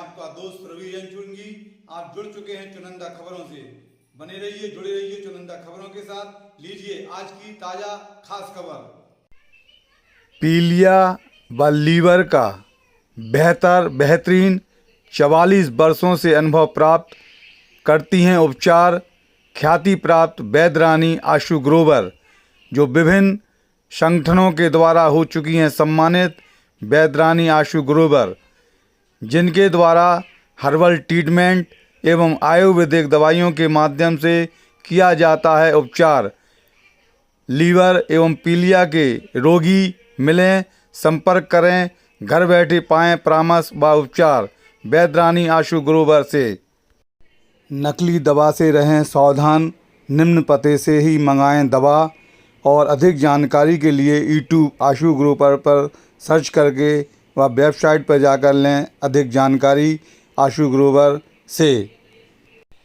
आपका दोस्त रवि चुनगी। आप जुड़ चुके हैं चुनिंदा खबरों से। बने रहिए, जुड़े रहिए चुनिंदा खबरों के साथ। लीजिए आज की ताजा खास खबर। पीलिया व लीवर का बेहतरीन 44 वर्षों से अनुभव प्राप्त करती हैं उपचार ख्याति प्राप्त वैद्य रानी आशु ग्रोवर, जो विभिन्न संगठनों के द्वारा हो चुकी हैं सम्मानित। वैद्य रानी आशु ग्रोवर, जिनके द्वारा हर्बल ट्रीटमेंट एवं आयुर्वेदिक दवाइयों के माध्यम से किया जाता है उपचार। लीवर एवं पीलिया के रोगी मिलें, संपर्क करें, घर बैठे पाएं परामर्श व उपचार वैद्य रानी आशु ग्रोवर से। नकली दवा से रहें सावधान, निम्न पते से ही मंगाएं दवा। और अधिक जानकारी के लिए यूट्यूब आशु ग्रोवर पर सर्च करके व वेबसाइट पर जाकर लें अधिक जानकारी आशु ग्रोवर से।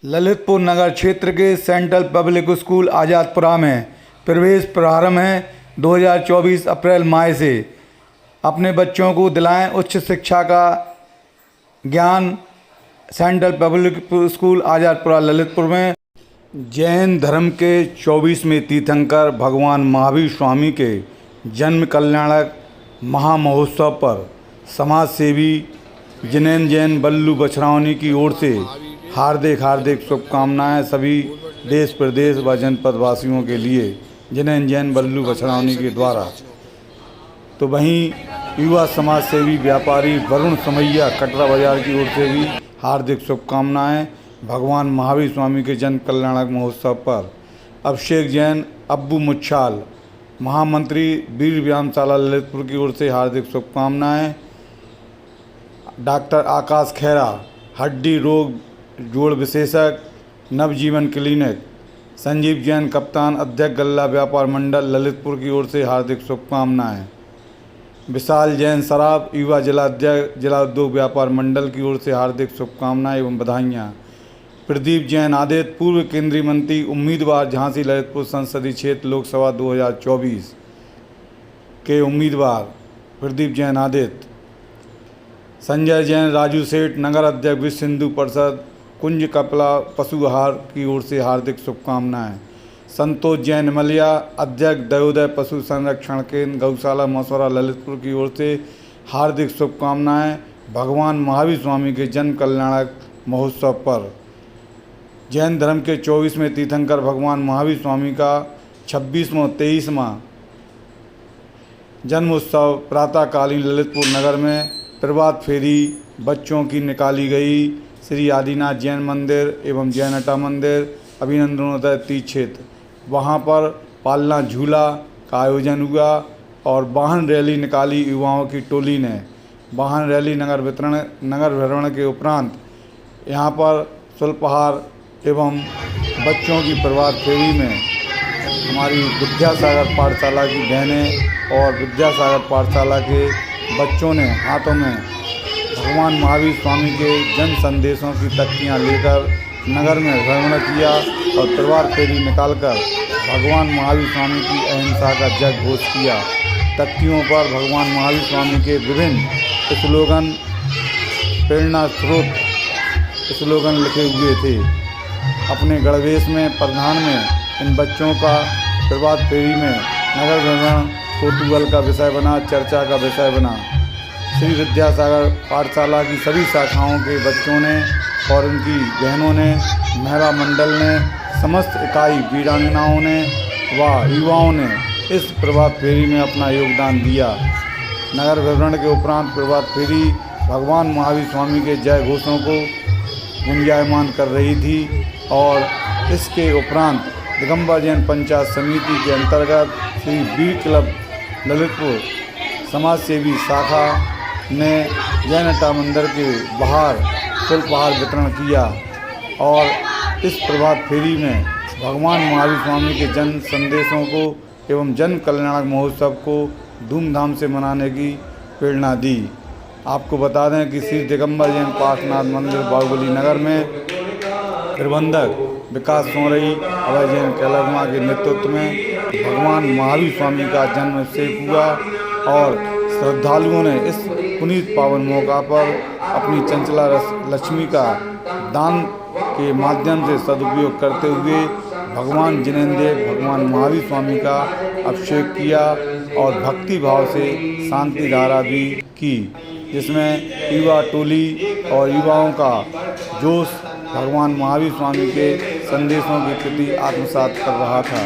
ललितपुर नगर क्षेत्र के सेंट्रल पब्लिक स्कूल आज़ादपुरा में प्रवेश प्रारंभ है 2024 अप्रैल माह से। अपने बच्चों को दिलाएं उच्च शिक्षा का ज्ञान। सेंट्रल पब्लिक स्कूल आज़ादपुरा ललितपुर में जैन धर्म के 24वें तीर्थंकर भगवान महावीर स्वामी के जन्म कल्याणक महामहोत्सव पर समाज सेवी जिनेन्द्र जैन बल्लू बछरावनी की ओर से हार्दिक शुभकामनाएं सभी देश प्रदेश व जनपद वासियों के लिए जिनेन्द्र जैन बल्लू बछरावनी के द्वारा। तो वहीं युवा समाज सेवी व्यापारी वरुण समैया कटरा बाजार की ओर से भी हार्दिक शुभकामनाएं भगवान महावीर स्वामी के जन्म कल्याणक महोत्सव पर। अभिषेक जैन अब्बू मुच्छाल महामंत्री वीर व्यायामशाला ललितपुर की ओर से हार्दिक शुभकामनाएं। डॉक्टर आकाश खेरा हड्डी रोग जोड़ विशेषज्ञ नवजीवन क्लिनिक। संजीव जैन कप्तान अध्यक्ष गल्ला व्यापार मंडल ललितपुर की ओर से हार्दिक शुभकामनाएं। विशाल जैन सराफ युवा जिला अध्यक्ष जिला उद्योग व्यापार मंडल की ओर से हार्दिक शुभकामनाएं एवं बधाइयाँ। प्रदीप जैन आदित्य पूर्व केंद्रीय मंत्री उम्मीदवार झांसी ललितपुर संसदीय क्षेत्र लोकसभा 2024 के उम्मीदवार प्रदीप जैन आदित्य। संजय जैन राजू सेठ नगर अध्यक्ष विश्व हिंदू परिषद कुंज कपला पशु आहार की ओर से हार्दिक शुभकामनाएं। संतोष जैन मलिया अध्यक्ष दयोदय पशु संरक्षण केंद्र गौशाला मसौरा ललितपुर की ओर से हार्दिक शुभकामनाएं भगवान महावीर स्वामी के जन्म कल्याणक महोत्सव पर। जैन धर्म के 24वें तीर्थंकर भगवान महावीर स्वामी का 26वां 23वां जन्मोत्सव प्रातःकालीन ललितपुर नगर में प्रभात फेरी बच्चों की निकाली गई। श्री आदिनाथ जैन मंदिर एवं जैनटा मंदिर अभिनंदनोदय तीर्थ क्षेत्र, वहाँ पर पालना झूला का आयोजन हुआ और वाहन रैली निकाली युवाओं की टोली ने। वाहन रैली नगर भ्रमण के उपरांत यहाँ पर सुल्पहार एवं बच्चों की प्रभात फेरी में हमारी विद्यासागर पाठशाला की बहनें और विद्यासागर पाठशाला के बच्चों ने हाथों में भगवान महावीर स्वामी के जन्म संदेशों की तख्तियाँ लेकर नगर में भ्रमण किया और प्रभात फेरी निकालकर भगवान महावीर स्वामी की अहिंसा का जय घोष किया। तख्तियों पर भगवान महावीर स्वामी के विभिन्न स्लोगन प्रेरणा स्रोत स्लोगन लिखे हुए थे। अपने गणवेश में प्रधान में इन बच्चों का प्रभात फेरी में नगर भ्रमण कौतूहल का विषय बना, चर्चा का विषय बना। श्री विद्यासागर पाठशाला की सभी शाखाओं के बच्चों ने और उनकी बहनों ने, महिला मंडल ने, समस्त इकाई वीरांगनाओं ने व युवाओं ने इस प्रभात फेरी में अपना योगदान दिया। नगर भ्रमण के उपरांत प्रभात फेरी भगवान महावीर स्वामी के जय घोषों को गुंजायमान कर रही थी और इसके उपरांत दिगंबर जैन पंचायत समिति के अंतर्गत श्री वीर क्लब ललितपुर समाज सेवी शाखा ने जैनटा मंदिर के बाहर फुलपहार वितरण किया और इस प्रभात फेरी में भगवान महावीर स्वामी के जन्म संदेशों को एवं जन्म कल्याणक महोत्सव को धूमधाम से मनाने की प्रेरणा दी। आपको बता दें कि श्री दिगंबर जैन पार्श्वनाथ मंदिर बाहुबली नगर में प्रबंधक विकास सोरई अभय जैन कैलागमा के नेतृत्व में भगवान महावीर स्वामी का जन्म अभिषेक हुआ और श्रद्धालुओं ने इस पुनीत पावन मौका पर अपनी चंचला लक्ष्मी का दान के माध्यम से सदुपयोग करते हुए भगवान जिनेंद्र भगवान महावीर स्वामी का अभिषेक किया और भक्ति भाव से शांति धारा भी की, जिसमें युवा टोली और युवाओं का जोश भगवान महावीर स्वामी के संदेशों के प्रति आत्मसात कर रहा था।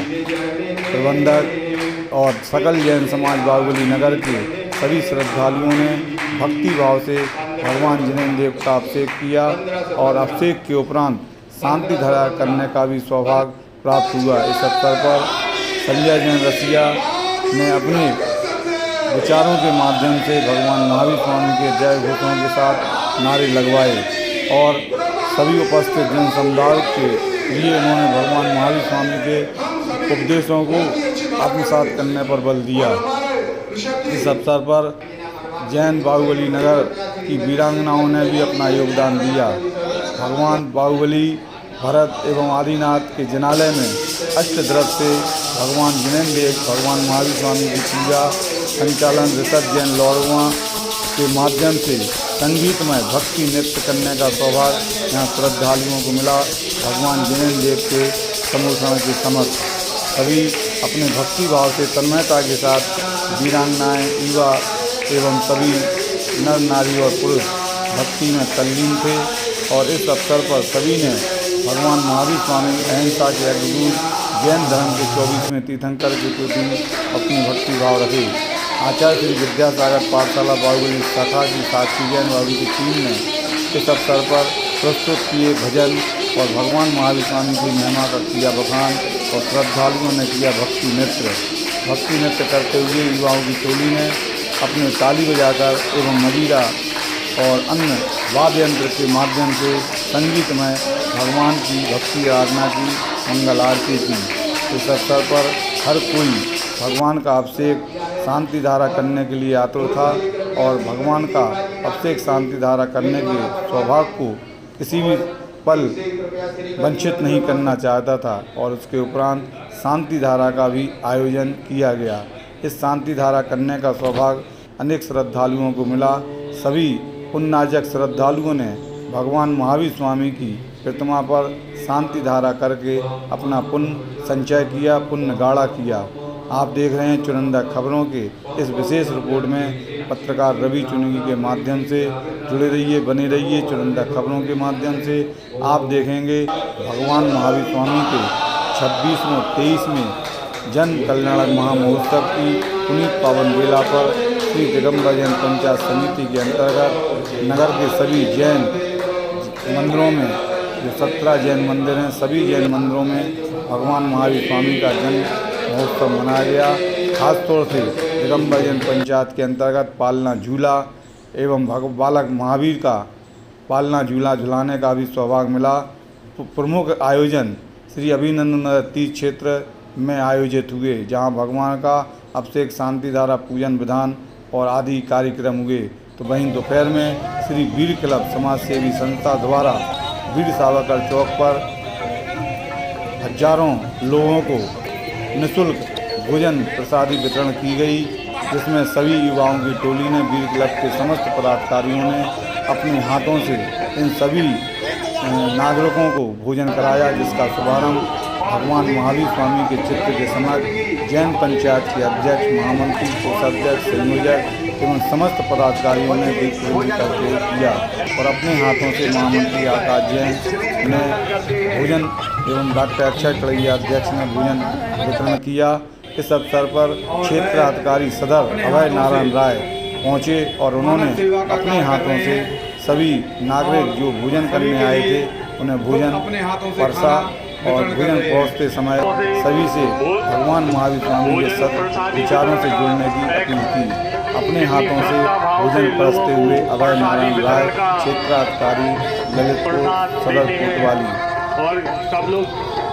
प्रबंधक और सकल जैन समाज बाहुबली नगर के सभी श्रद्धालुओं ने भक्ति भाव से भगवान जिनेंद्र देव का अभिषेक किया और अभिषेक के उपरांत शांति धारा करने का भी सौभाग्य प्राप्त हुआ। इस अवसर पर संजय जैन रसिया ने अपने विचारों के माध्यम से भगवान महावीर स्वामी के जय घोषों के साथ नारे लगवाए और सभी उपस्थित जन समुदाय के लिए उन्होंने भगवान महावीर स्वामी के उपदेशों को आत्मसात करने पर बल दिया। इस अवसर पर जैन बाहुबली नगर की वीरांगनाओं ने भी अपना योगदान दिया। भगवान बाहुबली भरत एवं आदिनाथ के जिनालय में अष्टद्रव्य से भगवान जिनेंद्र देव भगवान महावीर स्वामी की पूजा संचालन ऋषभ जैन लौड़वा के माध्यम से संगीतमय भक्ति नृत्य करने का सौभाग्य यहाँ श्रद्धालुओं को मिला। भगवान जिनेंद्र देव के समूषण के समक्ष सभी अपने भक्ति भाव से तन्मयता के साथ वीरांगनाएं युवा एवं सभी नर नारी और पुरुष भक्ति में तल्लीन थे और इस अवसर पर सभी ने भगवान महावीर स्वामी अहिंसा के अग्रदूत जैन धर्म के 24वें तीर्थंकर के प्रति अपनी भक्ति भाव रखे। आचार्य श्री विद्यासागर पाठशाला बाहुबली शाखा की साक्षी जैन बाबू की टीम ने इस अवसर पर प्रस्तुत किए भजन और भगवान महावीर स्वामी की महिमा का किया बखान और श्रद्धालुओं ने किया भक्ति नृत्य। भक्ति नृत्य करते हुए युवाओं की टोली ने अपने ताली बजाकर एवं मजीरा और अन्य वाद्य यंत्र के माध्यम से संगीतमय भगवान की भक्ति आराधना की मंगल आरती की। इस अवसर पर हर कोई भगवान का अभिषेक शांति धारा करने के लिए आतुर था और भगवान का अभिषेक शांति धारा करने के सौभाग्य को किसी भी पल वंचित नहीं करना चाहता था और उसके उपरांत शांति धारा का भी आयोजन किया गया। इस शांति धारा करने का सौभाग्य अनेक श्रद्धालुओं को मिला। सभी पुण्याजक श्रद्धालुओं ने भगवान महावीर स्वामी की प्रतिमा पर शांति धारा करके अपना पुण्य संचय किया, पुण्य गाढ़ा किया। आप देख रहे हैं चुनिंदा खबरों के इस विशेष रिपोर्ट में पत्रकार रवि चुनगी के माध्यम से जुड़े रहिए, बने रहिए। चुनिंदा खबरों के माध्यम से आप देखेंगे भगवान महावीर स्वामी के 26वें 23वें जन कल्याण महामहोत्सव की पुनीत पावन बेला पर श्री दिगंबर जैन पंचायत समिति के अंतर्गत नगर के सभी जैन मंदिरों में जो 17 जैन मंदिर हैं, सभी जैन मंदिरों में भगवान महावीर स्वामी का जन्म महोत्सव मनाया गया। खासतौर से दिगंबर जैन पंचायत के अंतर्गत पालना झूला एवं बालक महावीर का पालना झूला झुलाने का भी सौभाग्य मिला। प्रमुख आयोजन श्री अभिनंदन तीर्थ क्षेत्र में आयोजित हुए, जहां भगवान का अभिषेक शांति धारा पूजन विधान और आदि कार्यक्रम हुए। तो वहीं दोपहर में श्री वीर क्लब समाज सेवी संस्था द्वारा वीर सावरकर चौक पर हजारों लोगों को निःशुल्क भोजन प्रसादी वितरण की गई, जिसमें सभी युवाओं की टोली ने वीर क्लब के समस्त पदाधिकारियों ने अपने हाथों से इन सभी नागरिकों को भोजन कराया, जिसका शुभारंभ भगवान महावीर स्वामी के चित्र के समक्ष जैन पंचायत के अध्यक्ष, महामंत्री, कोषाध्यक्ष, संयोजक एवं समस्त पदाधिकारियों ने दीप प्रज्वलित करके किया और अपने हाथों से महामंत्री आकाश जैन ने भोजन एवं डॉक्टर अक्षय कड़ैया अध्यक्ष ने भोजन वितरण किया। इस अवसर पर क्षेत्राधिकारी सदर अभय नारायण राय पहुंचे और उन्होंने अपने हाथों से सभी नागरिक जो भोजन करने आए थे उन्हें भोजन परसा और भोजन परोसते समय सभी से भगवान महावीर स्वामी के सत्य विचारों से जुड़ने की अपील की। अपने हाथों से भोजन परसते हुए अभय नारायण राय क्षेत्राधिकारी ललितपुर सदर कोतवाली।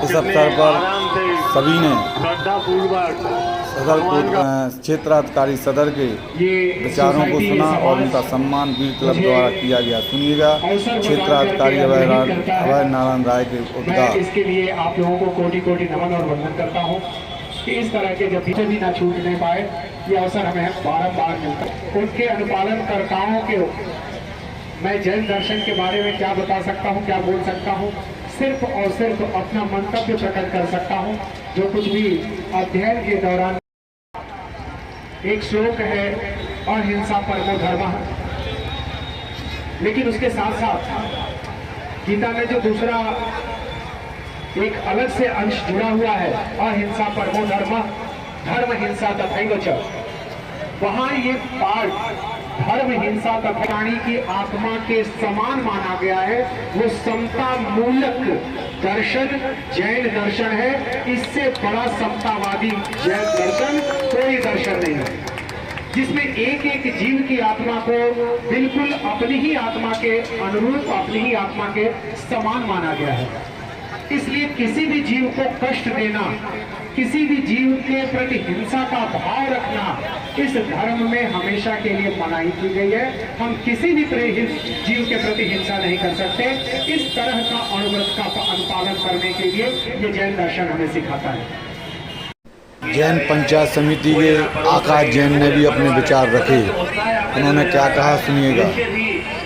इस अवसर पर सभी ने क्षेत्राधिकारी सदर के विचारों को सुना और उनका सम्मान वीर क्लब द्वारा किया गया। सुनिएगा क्षेत्राधिकारी अभय नारायण राय के उद्गार। इसके लिए आप लोगों को कोटि कोटि नमन और वंदन करता हूँ कि इस तरह के जब पीछे भी ना छूटने पाए, ये अवसर हमें बारंबार मिलता है। उनके अनुपालन कर्ताओं के मैं जैन दर्शन के बारे में क्या बता सकता हूँ, क्या बोल सकता हूँ? सिर्फ और सिर्फ अपना मंतव्य प्रकट कर सकता हूँ। जो कुछ भी अध्ययन के दौरान एक श्लोक है, अहिंसा परमो धर्मः, लेकिन उसके साथ साथ गीता में जो दूसरा एक अलग से अंश जुड़ा हुआ है, अहिंसा परमो धर्मः, धर्म हिंसा तथैव च, वहां ये पाठ धर्म हिंसा तथा प्राणी की आत्मा के समान माना गया है। वो समता मूलक दर्शन जैन दर्शन है। इससे बड़ा समतावादी जैन दर्शन कोई दर्शन नहीं है, जिसमें एक एक जीव की आत्मा को बिल्कुल अपनी ही आत्मा के अनुरूप, अपनी ही आत्मा के समान माना गया है। इसलिए किसी भी जीव को कष्ट देना, किसी भी जीव के प्रति हिंसा का भाव रखना इस धर्म में हमेशा के लिए मनाही की गई है। हम किसी भी जीव के प्रति हिंसा नहीं कर सकते। इस तरह का अनुव्रत का अनुपालन करने के लिए ये जैन दर्शन हमें सिखाता है। जैन पंचायत समिति के आकाश जैन ने भी अपने विचार रखे। उन्होंने क्या कहा, सुनिएगा।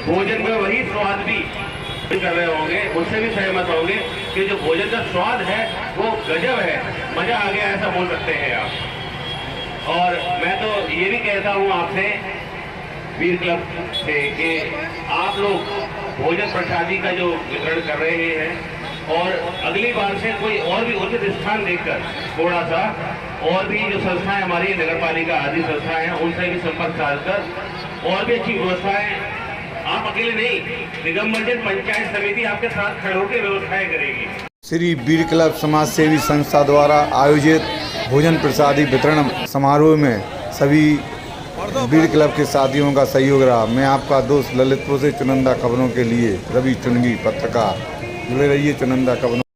भोजन में वही स्वाद भी कर रहे होंगे, मुझसे भी सहमत होंगे कि जो भोजन का स्वाद है वो गजब है, मजा आ गया, ऐसा बोल सकते हैं आप। और मैं तो ये भी कहता हूँ आपसे वीर क्लब से कि आप लोग भोजन प्रसादी का जो वितरण कर रहे हैं, और अगली बार से कोई और भी उचित स्थान देखकर थोड़ा सा और भी जो संस्थाएं हमारी नगर पालिका आदि संस्थाएं हैं उनसे भी संपर्क साधकर और भी अच्छी व्यवस्थाएं, आप अकेले नहीं, निगम-मंडल पंचायत समिति आपके साथ खड़े होकर व्यवस्थाएं करेगी। श्री वीर क्लब समाज सेवी संस्था द्वारा आयोजित भोजन प्रसादी वितरण समारोह में सभी वीर क्लब के साथियों का सहयोग रहा। मैं आपका दोस्त ललितपुर से चुनिंदा खबरों के लिए रवि चुनगी पत्रकार। जुड़े रहिए चुनिंदा खबरों।